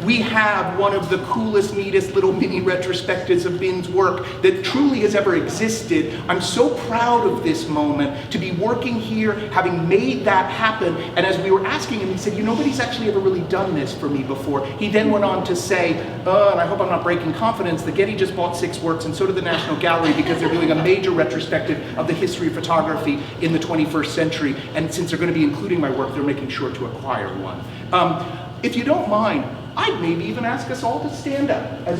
we have one of the coolest, neatest little mini retrospectives of Binh's work that truly has ever existed. I'm so proud of this moment, to be working here, having made that happen. And as we were asking him, he said, nobody's actually ever really done this for me before. He then went on to say, and I hope I'm not breaking confidence, the Getty just bought 6 works, and so did the National Gallery, because they're doing a major retrospective of the history of photography in the 21st century. And since they're going to be including my work, they're making sure to acquire one. If you don't mind, I'd maybe even ask us all to stand up as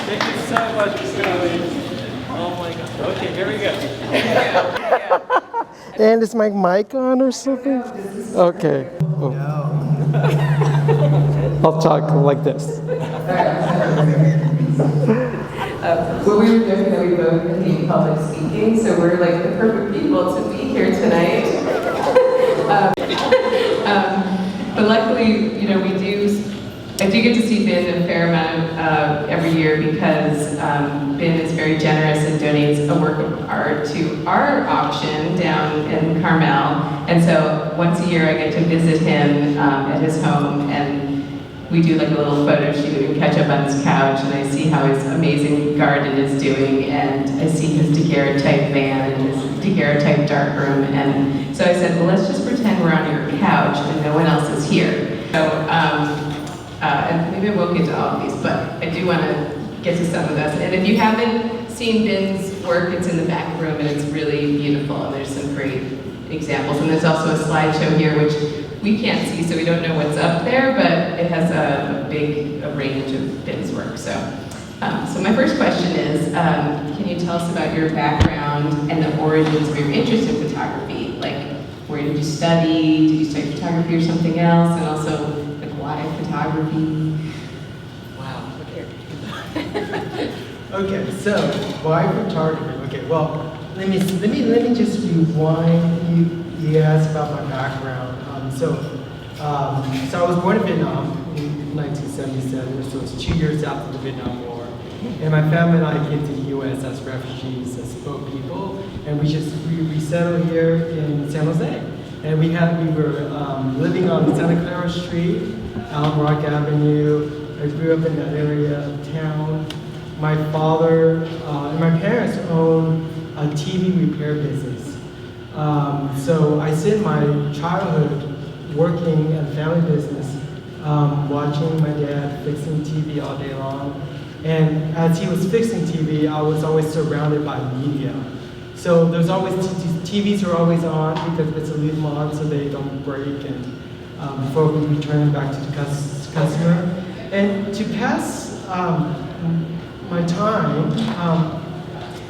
Thank you so much for coming. Oh my God. Okay, here we go. And is my mic on or something? Okay. Oh. I'll talk like this. What we were doing, we both hate public speaking, so we're like the perfect people to be here tonight. But luckily, I do get to see Binh a fair amount every year, because Binh is very generous and donates a work of art to our auction down in Carmel. And so once a year I get to visit him at his home, and we do like a little photo shoot and catch up on his couch, and I see how his amazing garden is doing, and I see his daguerreotype van and his daguerreotype darkroom. And so I said, well, let's just pretend we're on your couch and no one else is here. So, and maybe I won't get to all of these, but I do want to get to some of those. And if you haven't seen Binh's work, it's in the back room, and it's really beautiful, and there's some great examples. And there's also a slideshow here, which we can't see, so we don't know what's up there, but it has a big range of Binh's work. So my first question is, can you tell us about your background and the origins of your interest in photography? Like, where did you study? Did you study photography or something else? And also, why photography? Wow. Okay, so why photography? Okay, well, let me just rewind. You asked about my background. So I was born in Vietnam in 1977, so it's 2 years after the Vietnam War. And my family and I came to the U.S. as refugees, as boat people, and we settled here in San Jose. And we were living on Santa Clara Street, Alum Rock Avenue. I grew up in that area of town. My father and my parents owned a TV repair business. So I spent my childhood working at a family business, watching my dad fixing TV all day long. And as he was fixing TV, I was always surrounded by media. So there's always, TVs are always on because it's a leave them on so they don't break, and before we return back to the customer. And to pass my time,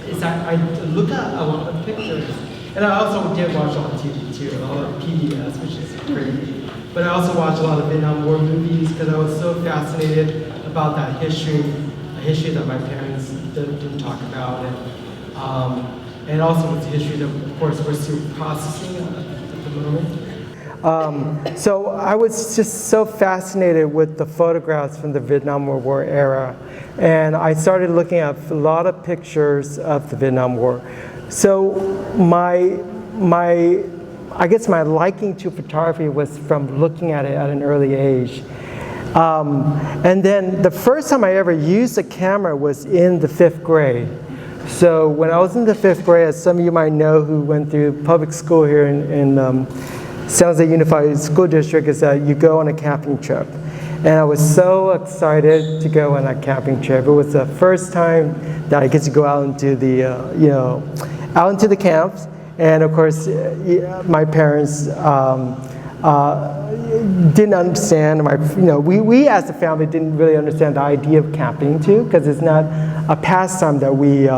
is I look at a lot of pictures. And I also did watch a lot of TV too, a lot of PBS, which is great. But I also watch a lot of Vietnam War movies because I was so fascinated about that history, a history that my parents didn't talk about. And also with the history that, of course, we're still processing at the moment. So I was just so fascinated with the photographs from the Vietnam War era, and I started looking at a lot of pictures of the Vietnam War. So I guess my liking to photography was from looking at it at an early age. And then the first time I ever used a camera was in the 5th grade. So when I was in the 5th grade, as some of you might know who went through public school here in San Jose Unified School District, is that you go on a camping trip. And I was so excited to go on that camping trip. It was the first time that I get to go out into the, out into the camps. And of course, my parents didn't understand. We as a family didn't really understand the idea of camping too, because it's not a pastime that we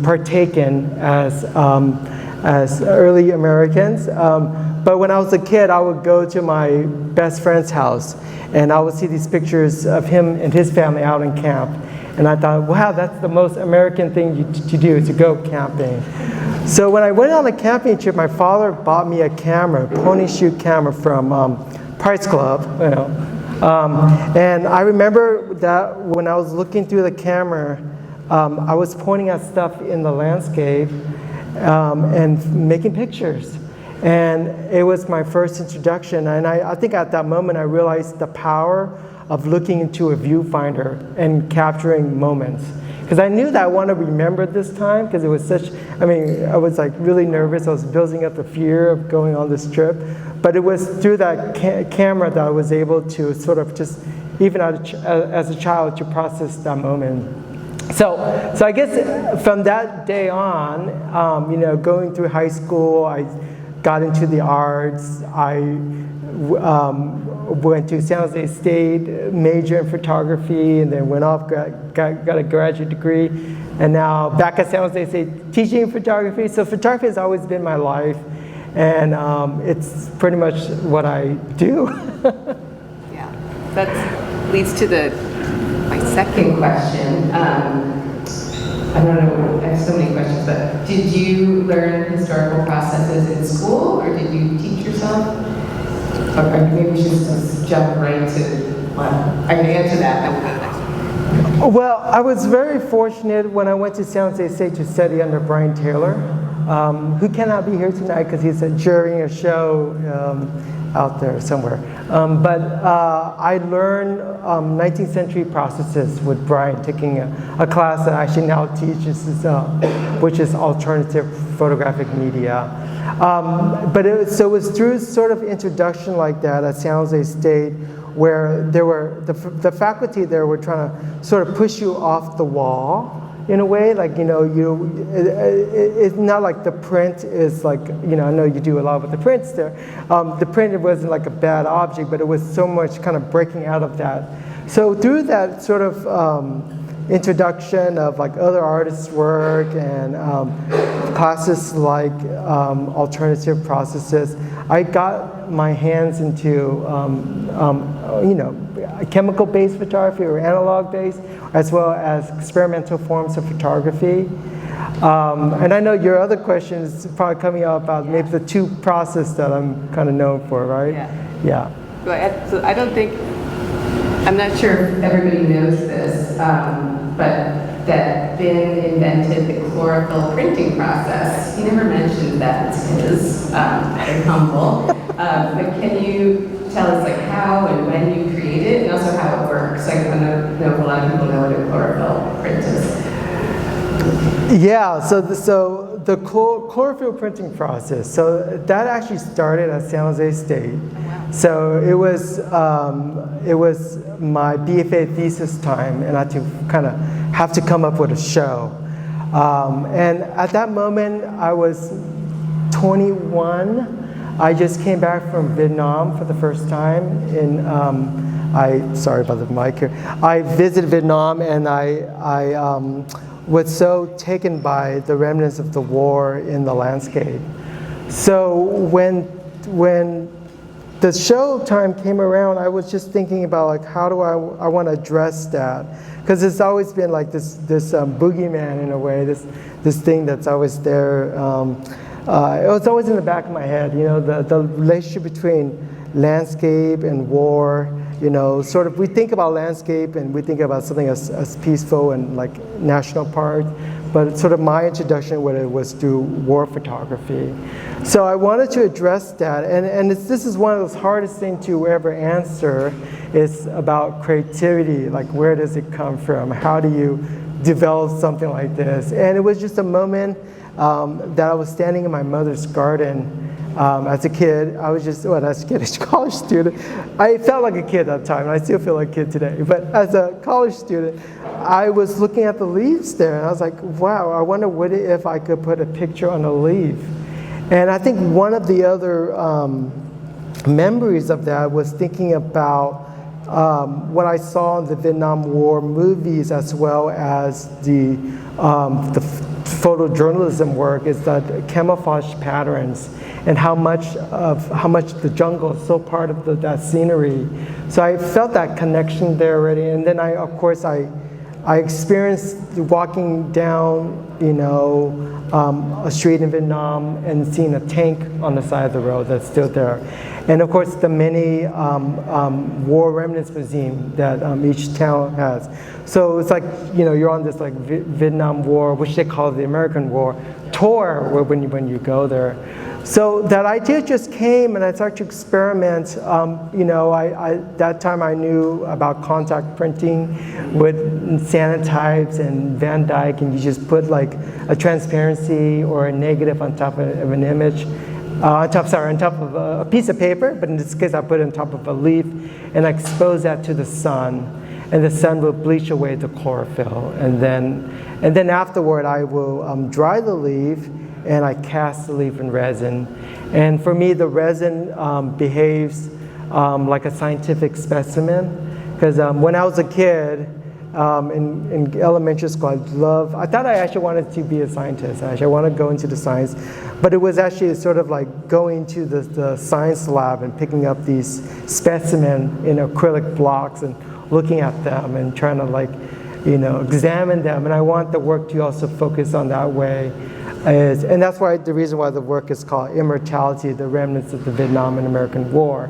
partake in as early Americans. But when I was a kid, I would go to my best friend's house, and I would see these pictures of him and his family out in camp. And I thought, wow, that's the most American thing to do, to go camping. So when I went on a camping trip, my father bought me a camera, a pony shoot camera from Price Club, you know. And I remember that when I was looking through the camera, I was pointing at stuff in the landscape and making pictures. And it was my first introduction. And I think at that moment I realized the power of looking into a viewfinder and capturing moments. Because I knew that I wanted to remember this time, because it was such, I mean, I was like really nervous. I was building up the fear of going on this trip. But it was through that camera that I was able to sort of just, even as a child, to process that moment. So I guess from that day on, you know, going through high school, I got into the arts. I went to San Jose State, major in photography, and then went off, got a graduate degree, and now back at San Jose State teaching photography. So photography has always been my life, and it's pretty much what I do. Yeah, that leads to my second question. I don't know, I have so many questions, but did you learn historical processes in school, or did you teach yourself? Or maybe we should just jump right to, well, I can answer that, then we'll go to the next one. Well, I was very fortunate when I went to San Jose State to study under Brian Taylor, who cannot be here tonight because he's jurying a show out there somewhere. But I learned 19th century processes with Brian, taking a class that I actually now teach, which is alternative photographic media. But it was through sort of introduction like that at San Jose State, where there were the faculty there were trying to sort of push you off the wall in a way, like, you know, it's not like the print is like, you know, I know you do a lot with the prints there. The print, it wasn't like a bad object, but it was so much kind of breaking out of that. So through that sort of introduction of like other artists' work and classes like alternative processes, I got my hands into you know, chemical-based photography or analog-based, as well as experimental forms of photography. And I know your other question is probably coming up about maybe the two process that I'm kind of known for, right? Yeah. So I don't think, I'm not sure if everybody knows this, but that Binh invented the chlorophyll printing process. He never mentioned that it's his, very humble. But can you tell us like how and when you create it, and also how it works? Like, I know if a lot of people know what a chlorophyll print is. Yeah, so the chlorophyll printing process, so that actually started at San Jose State. So it was my BFA thesis time, and I had to have to come up with a show. And at that moment, I was 21. I just came back from Vietnam for the first time. Sorry about the mic here. I visited Vietnam, and I was so taken by the remnants of the war in the landscape. So when the show time came around, I was just thinking about like, how do I want to address that? Because it's always been like this boogeyman in a way, this thing that's always there. It was always in the back of my head, you know, the relationship between landscape and war. You know, sort of, we think about landscape and we think about something as peaceful and like national parks, but sort of my introduction was through war photography. So I wanted to address that, and this is one of those hardest things to ever answer, is about creativity, like where does it come from? How do you develop something like this? And it was just a moment that I was standing in my mother's garden. As a kid, I was just, as a kid, as a college student, I felt like a kid at the time, and I still feel like a kid today. But as a college student, I was looking at the leaves there, and I was like, wow, I wonder if I could put a picture on a leaf. And I think one of the other memories of that was thinking about what I saw in the Vietnam War movies, as well as the photojournalism work, is that camouflage patterns and how much the jungle is so part of that scenery. So I felt that connection there already, and then I experienced walking down a street in Vietnam and seeing a tank on the side of the road that's still there. And of course, the many war remnants museum that each town has. So it's like, you're on this like Vietnam War, which they call the American War, tour when you go there. So that idea just came, and I started to experiment. That time I knew about contact printing with Sanotypes and Van Dyke, and you just put like a transparency or a negative on top of an image, on top of a piece of paper. But in this case, I put it on top of a leaf, and I expose that to the sun, and the sun will bleach away the chlorophyll, and then afterward I will dry the leaf. And I cast the leaf in resin. And for me, the resin behaves like a scientific specimen. Because when I was a kid in elementary school, I thought I actually wanted to be a scientist. I actually wanted to go into the science. But it was actually sort of like going to the science lab and picking up these specimens in acrylic blocks and looking at them and trying to examine them. And I want the work to also focus on that way. And that's why the reason why the work is called Immortality, the Remnants of the Vietnam and American War,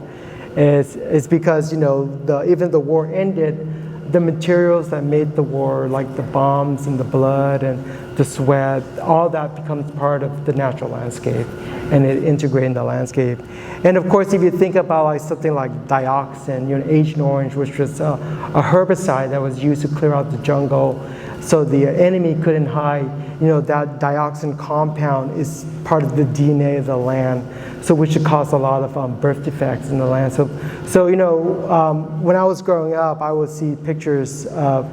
is because even the war ended, the materials that made the war, like the bombs and the blood and the sweat, all that becomes part of the natural landscape, and it integrates in the landscape. And of course, if you think about like something like dioxin, Agent Orange, which was a herbicide that was used to clear out the jungle, so the enemy couldn't hide. That dioxin compound is part of the DNA of the land, so which should cause a lot of birth defects in the land. So when I was growing up, I would see pictures of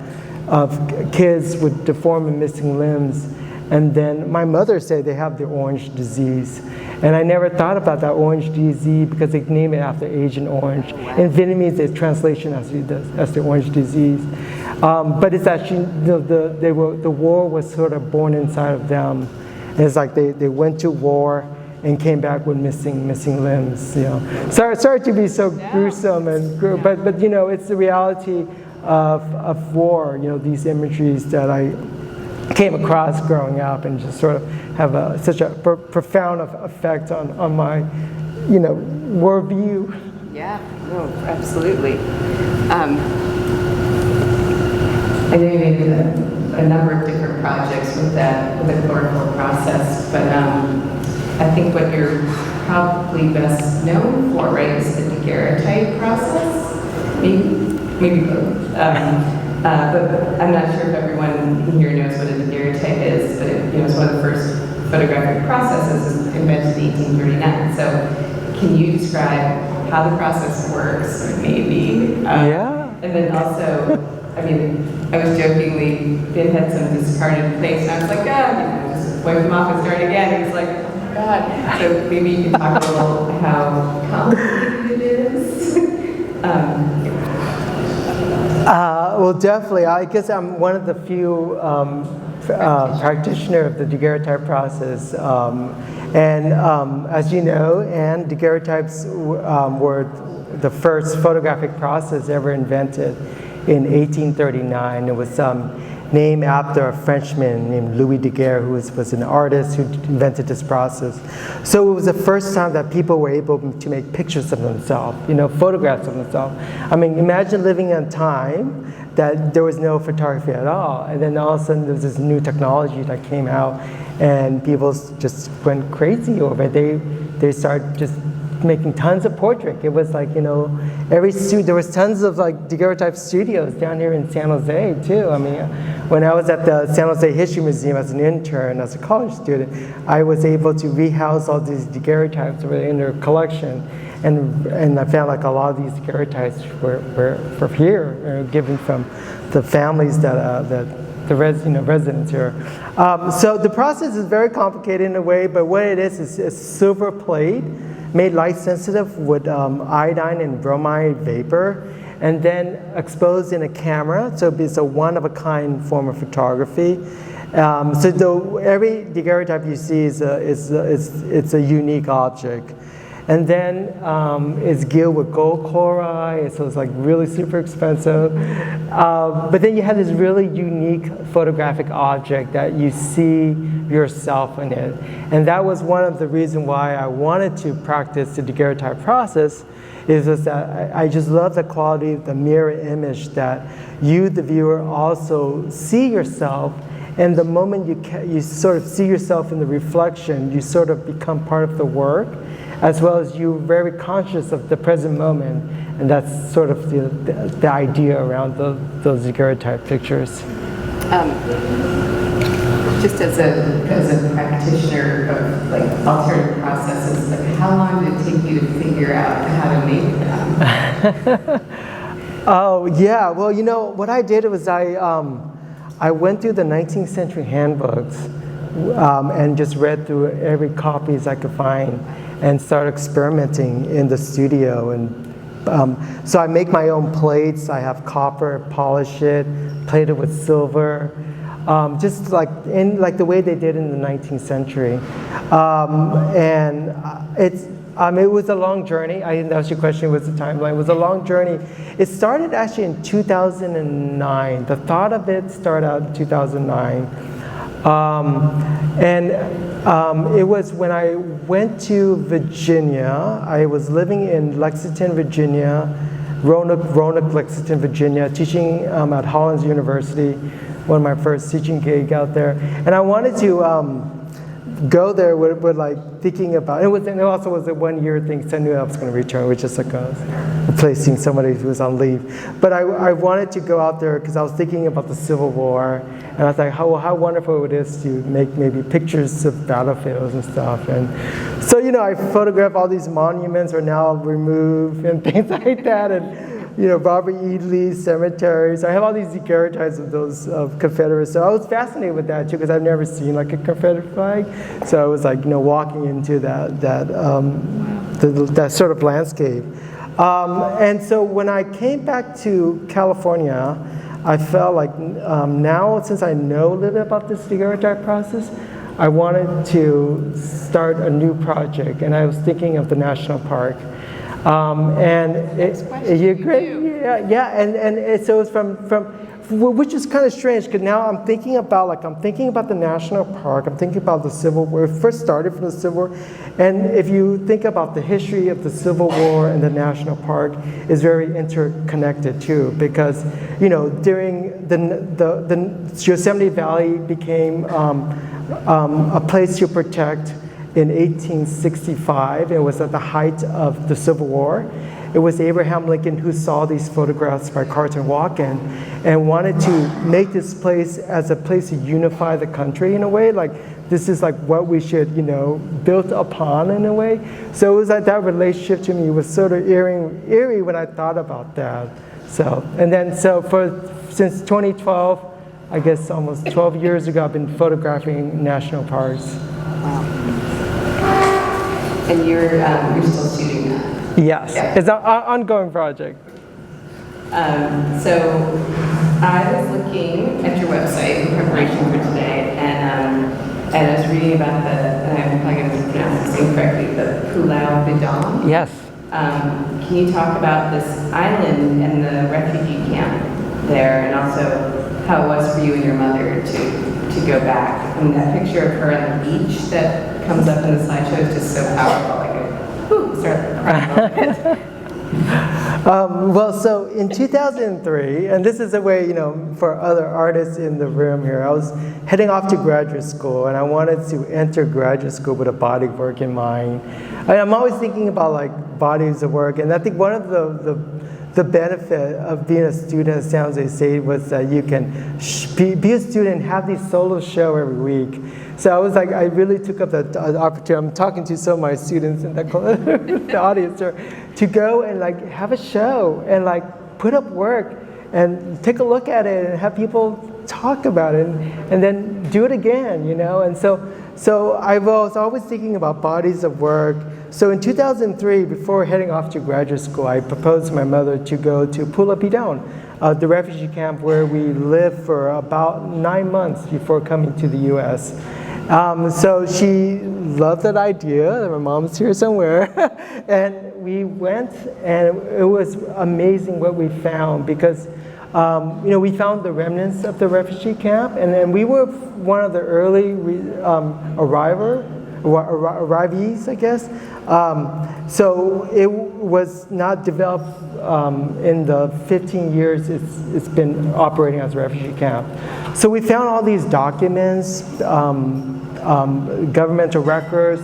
kids with deformed and missing limbs, and then my mother said they have the orange disease. And I never thought about that orange disease because they name it after Agent Orange. In Vietnamese, the translation as the orange disease. But it's actually, the war was sort of born inside of them. And it's like they went to war and came back with missing limbs. Sorry to be so gruesome, but it's the reality of war. These imageries that I came across growing up and just sort of have such a profound effect on my, worldview. Yeah, no, absolutely. I know you made a number of different projects with the chlorophyll process, but I think what you're probably best known for, right, is the daguerreotype process. Maybe both. But I'm not sure if everyone here knows what a daguerreotype is, but it's one of the first photographic processes invented in 1839. So can you describe how the process works, maybe? Yeah. And then also, I was jokingly, Binh had some discarded plates, and I was like, just wipe them off and start again. He was like, oh my God. So maybe you can talk a little how complicated it is. Well, definitely. I guess I'm one of the few practitioner of the daguerreotype process. As you know, and daguerreotypes were the first photographic process ever invented in 1839. It was named after a Frenchman named Louis Daguerre, who was an artist who invented this process. So it was the first time that people were able to make pictures of themselves, photographs of themselves. Imagine living in a time that there was no photography at all, and then all of a sudden there was this new technology that came out, and people just went crazy over it. They started just making tons of portraits. It was like, there was tons of like daguerreotype studios down here in San Jose too. When I was at the San Jose History Museum as an intern, as a college student, I was able to rehouse all these daguerreotypes in their collection. And I found like a lot of these daguerreotypes were from here, given from the families that the residents here. So the process is very complicated in a way, but what it is a silver plate made light sensitive with iodine and bromide vapor, and then exposed in a camera. So it's a one-of-a-kind form of photography. So every daguerreotype you see it's a unique object. And then it's gilded with gold chloride, so it's like really super expensive. But then you have this really unique photographic object that you see yourself in it. And that was one of the reasons why I wanted to practice the daguerreotype process, is just that I just love the quality of the mirror image that you, the viewer, also see yourself. And the moment you sort of see yourself in the reflection, you sort of become part of the work, as well as you're very conscious of the present moment. And that's sort of the idea around those daguerreotype pictures. Just as a practitioner of like alternative processes, like how long did it take you to figure out how to make them? Oh yeah, well what I did was I went through the 19th century handbooks and just read through every copies I could find and started experimenting in the studio. And so I make my own plates. I have copper, polish it, plate it with silver. Just like the way they did in the 19th century. It was a long journey. I didn't ask your question, was the timeline. It was a long journey. It started actually in 2009. The thought of it started out in 2009. It was when I went to Virginia. I was living in Lexington, Virginia, Roanoke, Lexington, Virginia, teaching at Hollins University, one of my first teaching gig out there. And I wanted to go there with like thinking about it. And it also was a 1-year thing, so I knew I was going to return, which is like replacing somebody who was on leave. But I wanted to go out there because I was thinking about the Civil War, and I was like, how wonderful it is to make maybe pictures of battlefields and stuff. And so I photographed all these monuments are now removed and things like that, and Robert E. Lee cemeteries. I have all these daguerreotypes of those Confederates. So I was fascinated with that too, because I've never seen like a Confederate flag. So I was like, walking into that sort of landscape. And so when I came back to California, I felt like now, since I know a little bit about this daguerreotype process, I wanted to start a new project, and I was thinking of the national park. You agree? Yeah. So it's from which is kind of strange, because now I'm thinking about the national park. I'm thinking about the Civil War. It first started from the Civil War, and if you think about the history of the Civil War and the national park, is very interconnected too. Because during the Yosemite Valley became a place to protect. In 1865, it was at the height of the Civil War. It was Abraham Lincoln who saw these photographs by Carlton Walken and wanted to make this place as a place to unify the country in a way. Like, this is like what we should, build upon in a way. So it was like that relationship to me was sort of eerie when I thought about that. Since 2012, I guess almost 12 years ago, I've been photographing national parks. Wow. And you're still shooting that? Yes, yeah. It's an ongoing project. So I was looking at your website in preparation for today, and I was reading about and I'm probably going to pronounce this incorrectly, the Pulau Bidang. Yes. Can you talk about this island and the refugee camp there, and also how it was for you and your mother to go back? I mean, that picture of her on the beach that comes up in the slideshow is just so powerful. So in 2003, and this is a way, for other artists in the room here, I was heading off to graduate school, and I wanted to enter graduate school with a body of work in mind. I'm always thinking about like bodies of work, and I think one of the benefit of being a student at San Jose State was that you can be a student and have these solo show every week. So I was like, I really took up that opportunity. I'm talking to some of my students in the audience here, to go and like have a show and like put up work and take a look at it and have people talk about it and then do it again, And so I was always thinking about bodies of work. So in 2003, before heading off to graduate school, I proposed to my mother to go to Pulau Bidang, the refugee camp where we lived for about 9 months before coming to the U.S. So she loved that idea. My mom's here somewhere. And we went, and it was amazing what we found because, we found the remnants of the refugee camp, and then we were one of the early arrivees, I guess. So it was not developed in the 15 years it's been operating as a refugee camp. So we found all these documents, governmental records,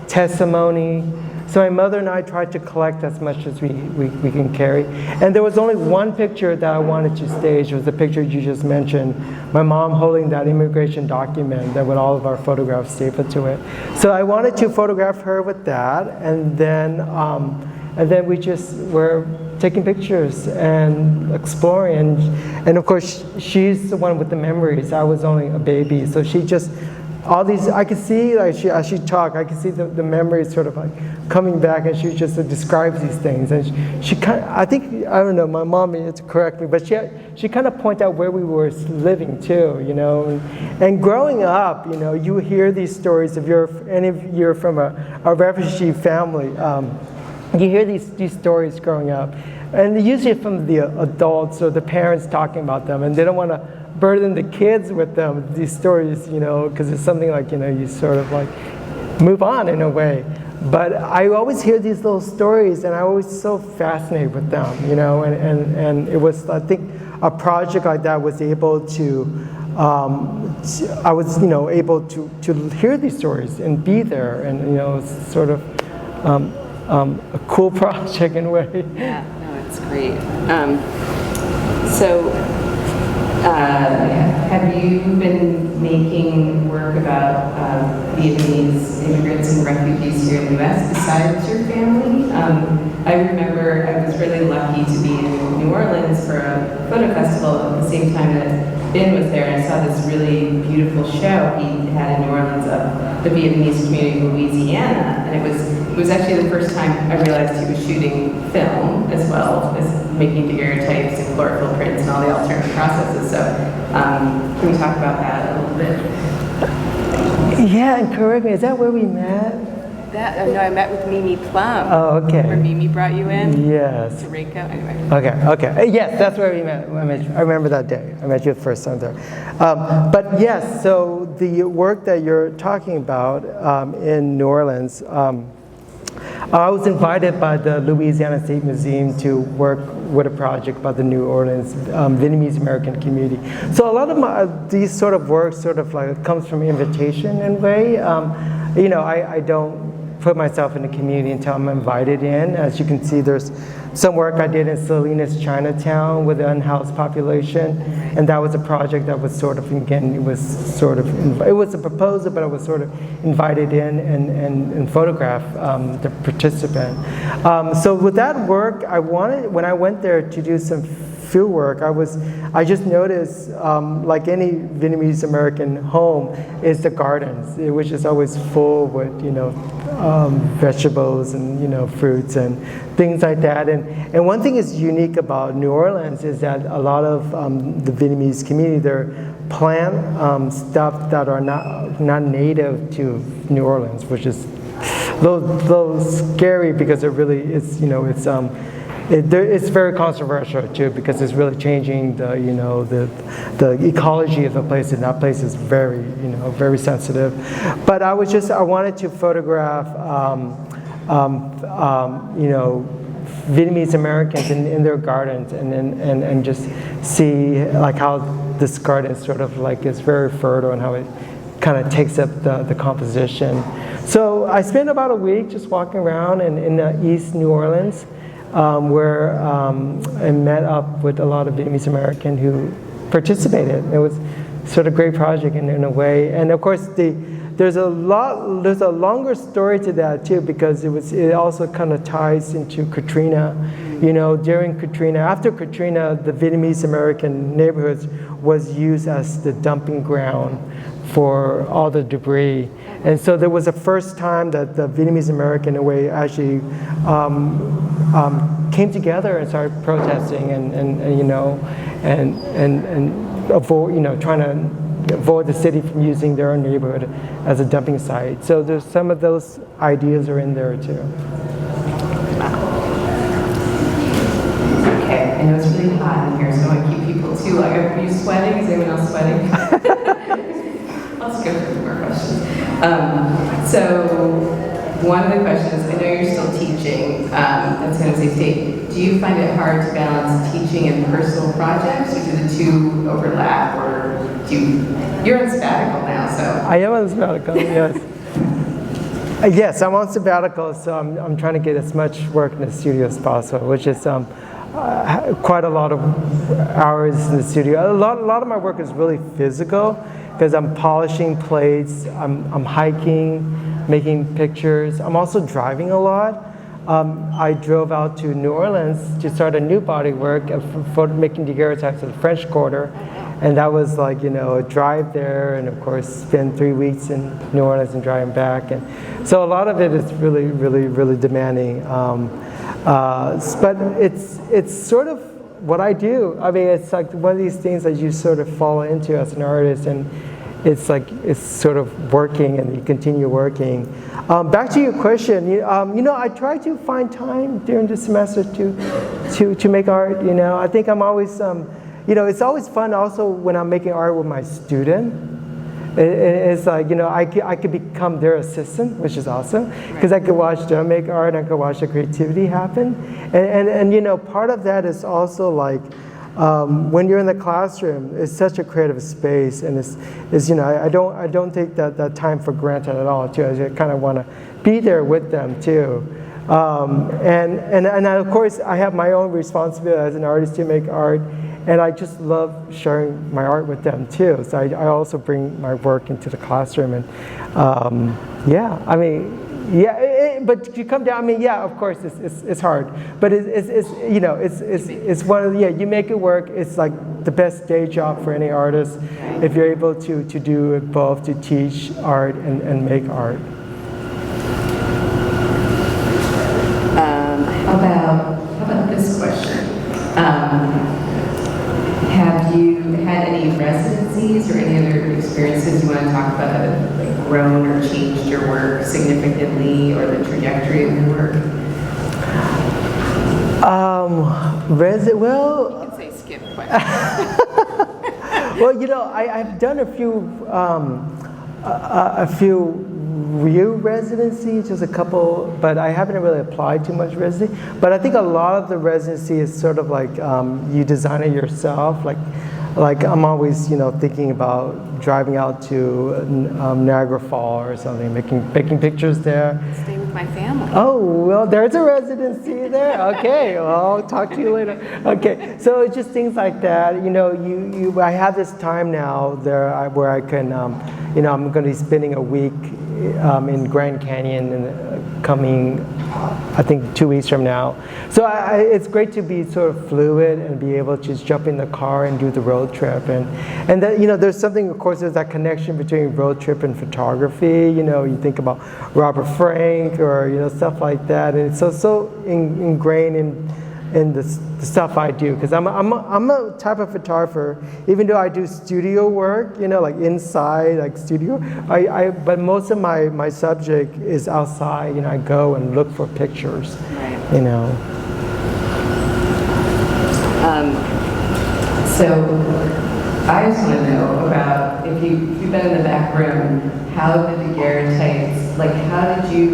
testimony. So my mother and I tried to collect as much as we can carry. And there was only one picture that I wanted to stage. It was the picture you just mentioned. My mom holding that immigration document that with all of our photographs stapled to it. So I wanted to photograph her with that. And then we just were taking pictures and exploring. And of course, she's the one with the memories. I was only a baby. So she just, all these, I could see, like as she talked, I could see the memories sort of like coming back, and she just describes these things. And she kind of, I think, I don't know, my mom needs to correct me, but she kind of pointed out where we were living too, And growing up, you hear these stories, if you're from a refugee family, you hear these stories growing up. And usually from the adults or the parents talking about them, and they don't want to burden the kids with them, these stories, because it's something like, you sort of like move on in a way. But I always hear these little stories, and I'm always so fascinated with them, and it was, I think, a project like that was able to, I was, able to hear these stories and be there, and, it's sort of a cool project in a way. Yeah, no, it's great. Have you been making work about Vietnamese immigrants and refugees here in the U.S. besides your family? I remember I was really lucky to be in New Orleans for a photo festival at the same time that Binh was there, and I saw this really beautiful show he had in New Orleans of the Vietnamese community in Louisiana, and it was actually the first time I realized he was shooting film as well as making daguerreotypes and chlorophyll prints and all the alternative processes. So can we talk about that a little bit? Yeah, and correct me, is that where we met? No, I met with Mimi Plum. Oh, okay. Where Mimi brought you in? Yes. To Rico, anyway. Okay. Yes, that's where we met. I remember that day. I met you the first time there. But yes, so the work that you're talking about in New Orleans, I was invited by the Louisiana State Museum to work with a project about the New Orleans Vietnamese American community. So a lot of these sort of work sort of like comes from invitation in a way. I don't put myself in the community until I'm invited in. As you can see, there's some work I did in Salinas, Chinatown with the unhoused population, and that was a project that was sort of, again, it was a proposal, but I was sort of invited in and photograph the participant. So with that work, when I went there to do some field work, I just noticed, like any Vietnamese American home, is the gardens, which is always full with, vegetables and, fruits and things like that. And one thing is unique about New Orleans is that a lot of the Vietnamese community, they're plant stuff that are not native to New Orleans, which is a little scary because it really is, it's very controversial too, because it's really changing the ecology of the place, and that place is very very sensitive. But I wanted to photograph Vietnamese Americans in their gardens, and just see like how this garden sort of like is very fertile and how it kind of takes up the composition. So I spent about a week just walking around in East New Orleans. Where I met up with a lot of Vietnamese American who participated. It was sort of a great project in a way. And of course, there's a longer story to that too, because it also kind of ties into Katrina. During Katrina, after Katrina, the Vietnamese American neighborhoods was used as the dumping ground for all the debris. And so there was the first time that the Vietnamese American, in a way, actually came together and started protesting and avoid, trying to avoid the city from using their own neighborhood as a dumping site. So there's some of those ideas are in there too. Okay, I know it's really hot in here, so I don't want to keep people too long. Are you sweating? Is anyone else sweating? Let's go through more questions. So one of the questions, I know you're still teaching at San Jose State. Do you find it hard to balance teaching and personal projects, or do the two overlap, or you're on sabbatical now, so. I am on sabbatical, yes. Yes, I'm on sabbatical, so I'm trying to get as much work in the studio as possible, which is quite a lot of hours in the studio. A lot of my work is really physical, because I'm polishing plates, I'm hiking, making pictures. I'm also driving a lot. I drove out to New Orleans to start a new body work for making daguerreotypes of the French Quarter. And that was like, a drive there, and of course spend 3 weeks in New Orleans and driving back. And so a lot of it is really, really, really demanding. But it's sort of what I do. I mean, it's like one of these things that you sort of fall into as an artist, and it's like it's sort of working, and you continue working. Back to your question, I try to find time during the semester to make art. I think I'm always, it's always fun also when I'm making art with my student. It's like, I could become their assistant, which is awesome, because I could watch them make art, and I could watch the creativity happen. And part of that is also like, when you're in the classroom, it's such a creative space, and I don't take that time for granted at all too. I kind of want to be there with them too. And of course, I have my own responsibility as an artist to make art. And I just love sharing my art with them too. So I also bring my work into the classroom, and but you come down. I mean, yeah, of course, it's hard, but it's one of you make it work. It's like the best day job for any artist if you're able to do it both, to teach art and make art. How about this question? Have you had any residencies or any other experiences you want to talk about that have like grown or changed your work significantly, or the trajectory of your work? Well, You can say skip question. well, I've done a few real residency, just a couple, but I haven't really applied too much residency. But I think a lot of the residency is sort of like you design it yourself. Like I'm always, thinking about driving out to Niagara Falls or something, making pictures there. Stay with my family. Oh, well, there's a residency there. Okay, well, I'll talk to you later. Okay, so it's just things like that. I have this time now there where I can, I'm going to be spending a week in Grand Canyon in coming, I think 2 weeks from now. So it's great to be sort of fluid and be able to just jump in the car and do the road trip. And that, there's something, of course, there's that connection between road trip and photography. You think about Robert Frank or, stuff like that. And it's so ingrained in the stuff I do, because I'm a type of photographer. Even though I do studio work, like inside, like studio, but most of my subject is outside. I go and look for pictures. So I just want to know about, if you've been in the back room, how the daguerreotypes, how did you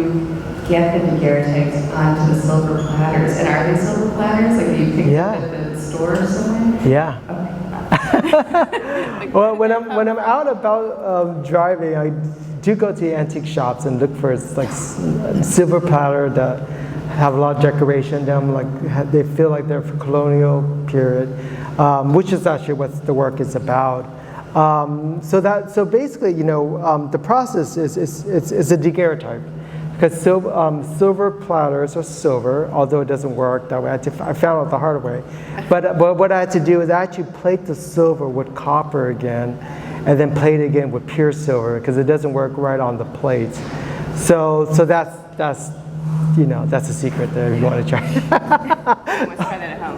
get the daguerreotypes onto the silver platters? And are they silver platters? Like, do you pick them at the store or something? Yeah. Okay. Well, when I'm out about driving, I do go to antique shops and look for silver platter that have a lot of decoration in them, they feel like they're from colonial period, which is actually what the work is about. So basically, the process is a daguerreotype. Because silver platters are silver, although it doesn't work that way. I found out the hard way. But what I had to do is I actually plate the silver with copper again, and then plate it again with pure silver, because it doesn't work right on the plates. So that's a secret there if you want to try. Let's try that at home.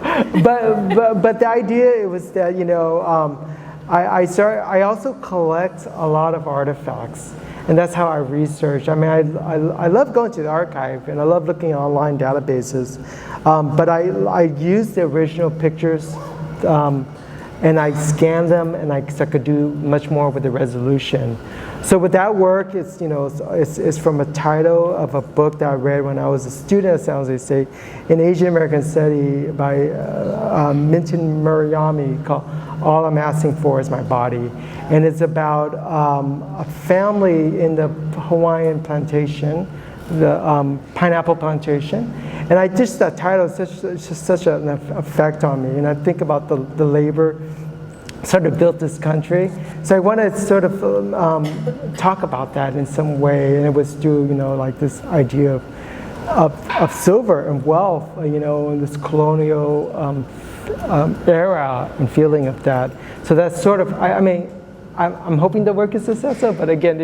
But the idea was that I also collect a lot of artifacts, and that's how I research. I mean, I love going to the archive, and I love looking at online databases, but I use the original pictures, and I scan them, and I could do much more with the resolution. So with that work, it's from a title of a book that I read when I was a student at San Jose State, an Asian American study by Minton Murayami called All I'm Asking For Is My Body. And it's about a family in the Hawaiian plantation, the pineapple plantation. And that title is just such an effect on me. And I think about the labor sort of built this country. So I want to sort of talk about that in some way. And it was through, like this idea of silver and wealth, in this colonial era and feeling of that. So that's sort of, I'm hoping the work is successful, but again,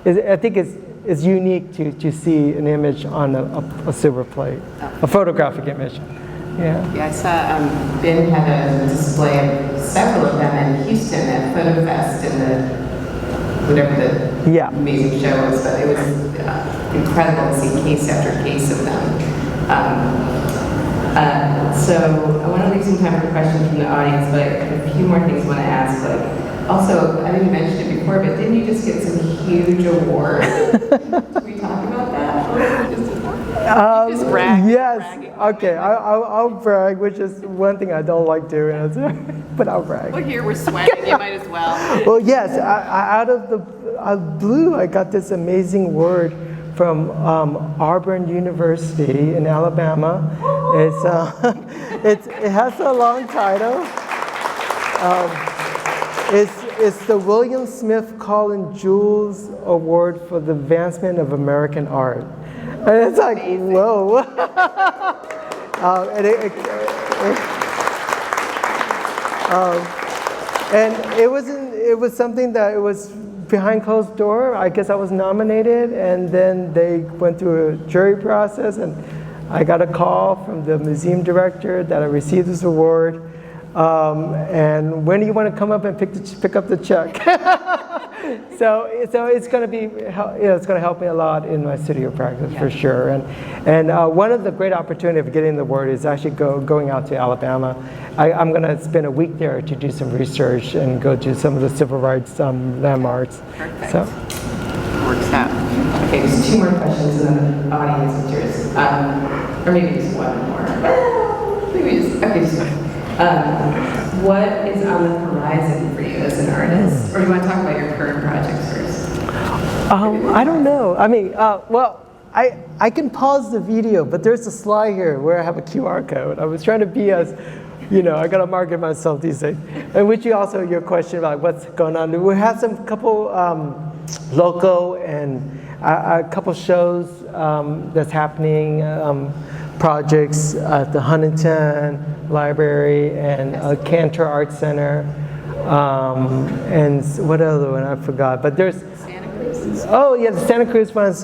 I think it's unique to see an image on a silver plate, a photographic image. Yeah. Yeah, I saw Binh had a display of several of them in Houston at Photo Fest in whatever the amazing show was, but it was incredible to see case after case of them. So I want to leave some time for questions from the audience, but a few more things I want to ask. Also, I didn't mention it before, but didn't you just get some huge awards? Can we talk about that? Just brag. Yes. Okay. I'll brag, which is one thing I don't like doing, but I'll brag. Well, here we're sweating. You might as well. Well, yes. Out of the blue, I got this amazing award from Auburn University in Alabama. It has a long title. It's the William Smith Collin Jules Award for the Advancement of American Art. And it's like, whoa. And it was something that it was behind closed door. I guess I was nominated, and then they went through a jury process, and I got a call from the museum director that I received this award. And when do you want to come up and pick up the check? so it's going to be, it's going to help me a lot in my studio practice for sure. And one of the great opportunities of getting the award is actually going out to Alabama. I'm going to spend a week there to do some research and go to some of the civil rights landmarks. Perfect. So Works out. Okay, there's two more questions in the audience is yours. Or maybe just one more. Just one. What is on the horizon for you as an artist? Or do you want to talk about your current projects first? I don't know. I mean, well, I can pause the video, but there's a slide here where I have a QR code. I was trying to be as, I got to market myself these days. And which you also, your question about what's going on. We have some couple local and a couple shows that's happening, projects at the Huntington Library and Cantor Art Center, and what other one I forgot. But there's Santa Cruz. Oh yeah, the Santa Cruz one's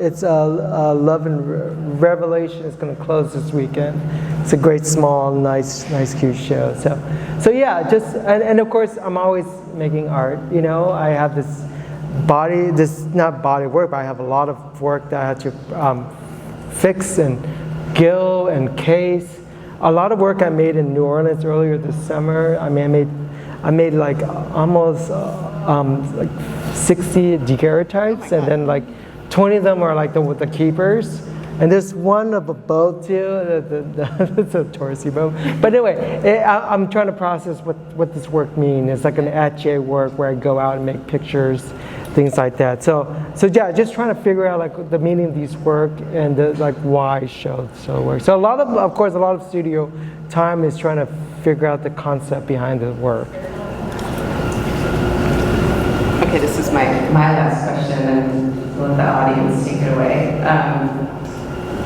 it's Love and Revelation. It's going to close this weekend. It's a great, small, nice, cute show. So yeah, just and of course I'm always making art. I have this not body work, but I have a lot of work that I had to fix and gill and case. A lot of work I made in New Orleans earlier this summer. I mean, I made like almost like 60 daguerreotypes, and then like 20 of them are like with the keepers. And there's one of a boat too. It's a touristy boat. But anyway, I'm trying to process what this work means. It's like an atelier work where I go out and make pictures, things like that. So yeah, just trying to figure out like the meaning of these work and like why show work. So of course, a lot of studio time is trying to figure out the concept behind the work. Okay, this is my last question, and let the audience take it away.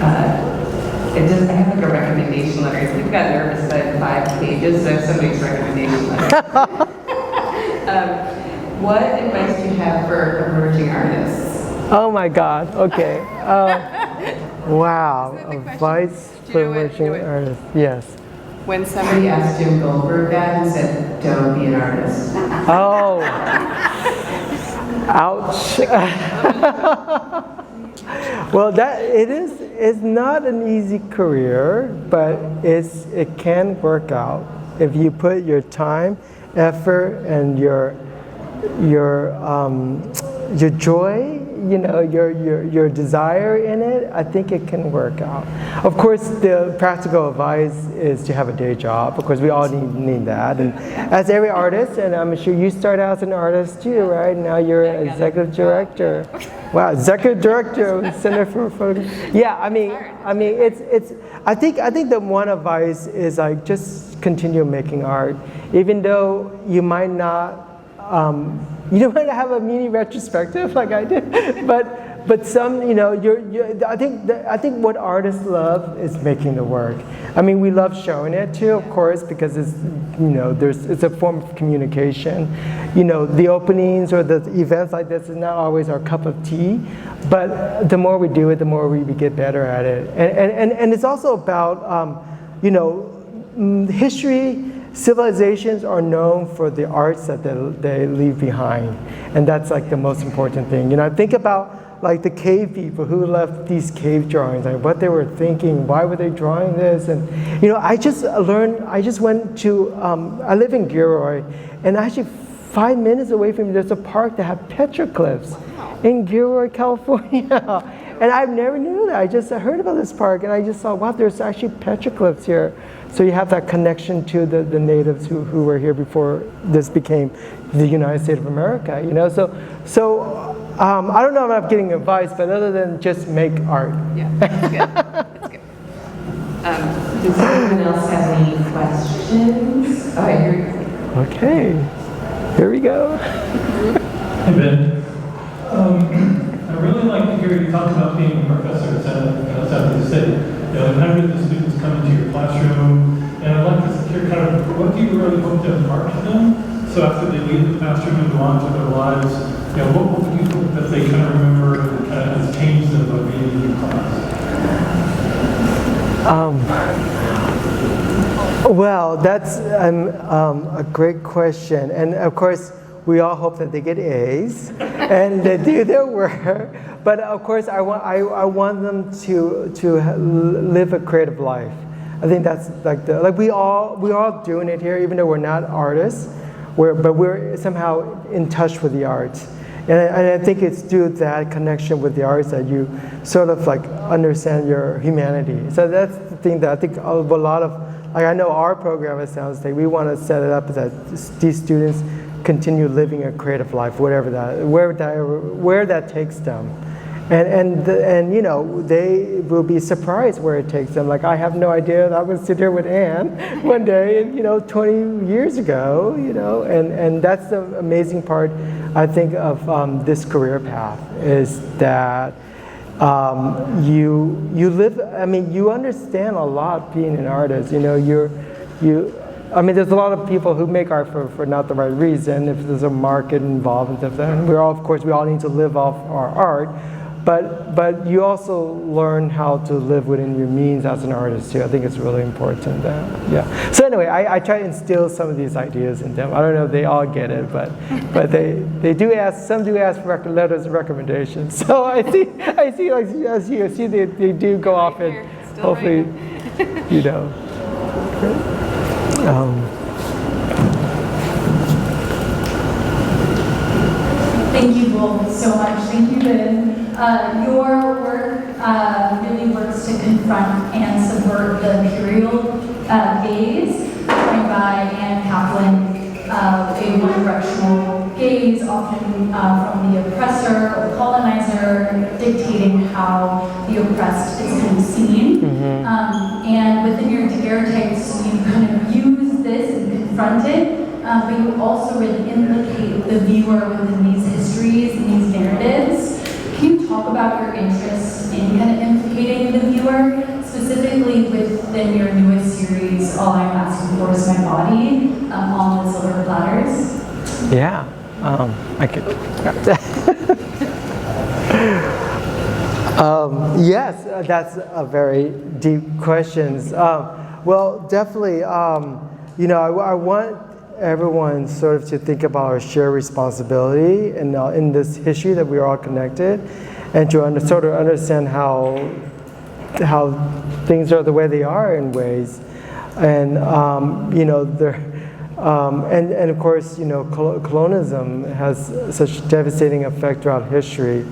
I have like a recommendation letter. People got nervous that I had 5 pages of somebody's recommendation letter. What advice do you have for emerging artists? Oh my God. Okay. Wow. Advice for emerging artists. Yes. When somebody asked Jim Goldberg that, he said, "Don't be an artist." Oh, ouch. Well, it's not an easy career, but it can work out if you put your time, effort, and your joy, your desire in it. I think it can work out. Of course, the practical advice is to have a day job. Of course, we all need that. And as every artist, and I'm sure you started out as an artist too, right? Now you're an executive director. Wow, executive director of the Center for Photo. Yeah, I mean, it's. I think the one advice is like just continue making art, even though you might not. You don't want to have a mini retrospective like I did, but some, I think what artists love is making the work. I mean, we love showing it too, of course, because it's, it's a form of communication. The openings or the events like this is not always our cup of tea, but the more we do it, the more we get better at it. And it's also about, history. Civilizations are known for the arts that they leave behind, and that's like the most important thing. Think about like the cave people who left these cave drawings, like what they were thinking, why were they drawing this, and I just went to, I live in Gilroy, and actually 5 minutes away from me there's a park that had petroglyphs in Gilroy, California, and I never knew that. I just heard about this park, and I just thought, wow, there's actually petroglyphs here. So you have that connection to the natives who were here before this became the United States of America, So I don't know if I'm getting advice, but other than just make art. Yeah, that's good. That's good. Does anyone else have any questions? All right, here we go. Okay, here we go. Hey Ben, I really like to hear you talk about being a professor at San Jose State. Hundreds of students come into your classroom, and I'd like to hear kind of what do you really hope to impart to them? So after they leave the classroom and go on to their lives, what do you hope that they kind of remember and kind of has changed them by being in your class? Well, that's a great question, and of course, we all hope that they get A's and they do their work. But of course, I want them to live a creative life. I think that's like we're all doing it here, even though we're not artists. But we're somehow in touch with the arts, and I think it's through that connection with the arts that you sort of like understand your humanity. So that's the thing that I think a lot of, like I know our program at San Jose, we want to set it up that these students continue living a creative life, where that takes them, and they will be surprised where it takes them. Like I have no idea that I would sit here with Anne one day, 20 years ago, and that's the amazing part, I think, of this career path is that you live. I mean, you understand a lot being an artist. There's a lot of people who make art for not the right reason. If there's a market involved in them, we all need to live off our art, but you also learn how to live within your means as an artist too. I think it's really important. Yeah. So anyway, I try to instill some of these ideas in them. I don't know if they all get it, but they do ask. Some do ask for letters of recommendation. So I see. Like as you see, they do go off and hopefully, Thank you both so much. Thank you, Binh. Your work really works to confront and subvert the imperial gaze coined by Anne Kaplan, a one-directional gaze, often from the oppressor or colonizer, dictating how the oppressed is kind of seen. And within your daguerreotypes, you kind of use this and confront it, but you also really implicate the viewer within these histories and these narratives. Can you talk about your interest in kind of implicating the viewer, specifically within your newest series, All I'm Asking For Is My Body, on the silver platters? Yeah, I could. Yes, that's a very deep question. Well, definitely, you know, I want everyone sort of to think about our shared responsibility in this history that we are all connected, and to sort of understand how things are the way they are in ways, and you know, and of course, you know, colonialism has such devastating effect throughout history.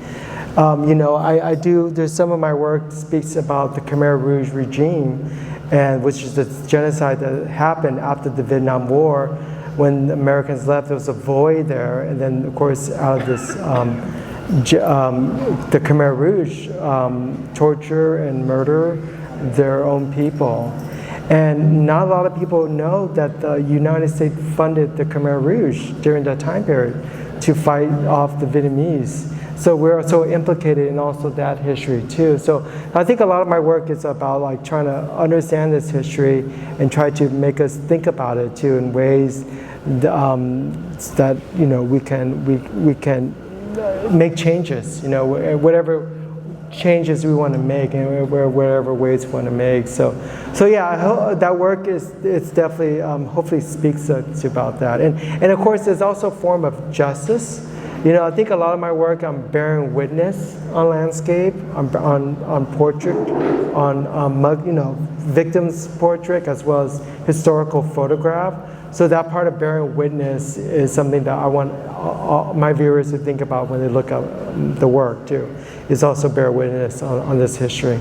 You know, there's some of my work speaks about the Khmer Rouge regime, and which is the genocide that happened after the Vietnam War. When the Americans left, there was a void there, and then of course out of this, the Khmer Rouge torture and murder their own people. And not a lot of people know that the United States funded the Khmer Rouge during that time period to fight off the Vietnamese. So we're so implicated in also that history too. So I think a lot of my work is about like trying to understand this history and try to make us think about it too in ways that you know we can make changes. You know, whatever changes we want to make and whatever ways we want to make. So yeah, I hope that work it's definitely hopefully speaks to about that. And of course, there's also a form of justice. You know, I think a lot of my work, I'm bearing witness on landscape, on portrait, on you know, victims' portrait, as well as historical photograph. So that part of bearing witness is something that I want all my viewers to think about when they look at the work too, is also bear witness on this history.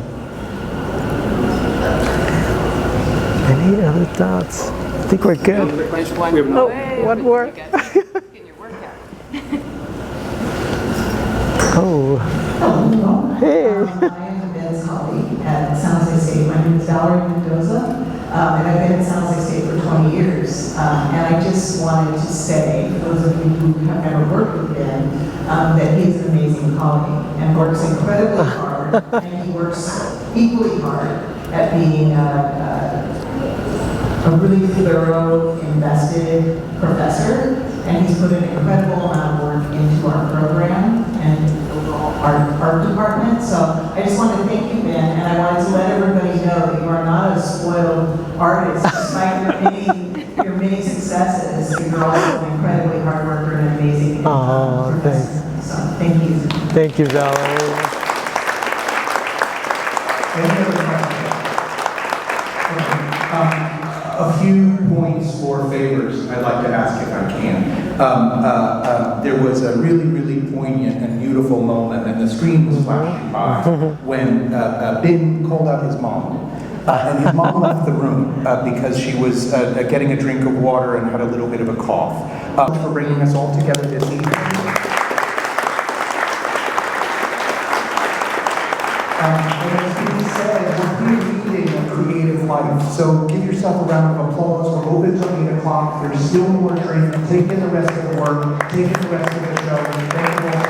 Any other thoughts? I think we're good. Oh, one more. Oh. Hello. Hey. I am Ben's colleague at San Jose State. My name is Valerie Mendoza, and I've been at San Jose State for 20 years. And I just wanted to say, for those of you who have never worked with Ben, that he is an amazing colleague and works incredibly hard, and he works equally hard at being a really thorough, invested professor, and he's put an incredible amount of work into our program and overall our art department. So I just wanted to thank you, Ben, and I wanted to let everybody know that you are not a spoiled artist, despite your many successes. You're also an incredibly hard worker and an amazing professor. Thanks. So thank you. Thank you, Valerie. Any other questions? A few points or favors I'd like to ask if I can. There was a really, really poignant and beautiful moment, and the screen was flashing by, when Binh called out his mom. And his mom left the room because she was getting a drink of water and had a little bit of a cough. For bringing us all together this evening. As we said, we're here leading a creative life, so give yourself a round of applause. We're open till 8 o'clock. There's still more drink. Take in the rest of the work. Take in the rest of the show. Thank you all.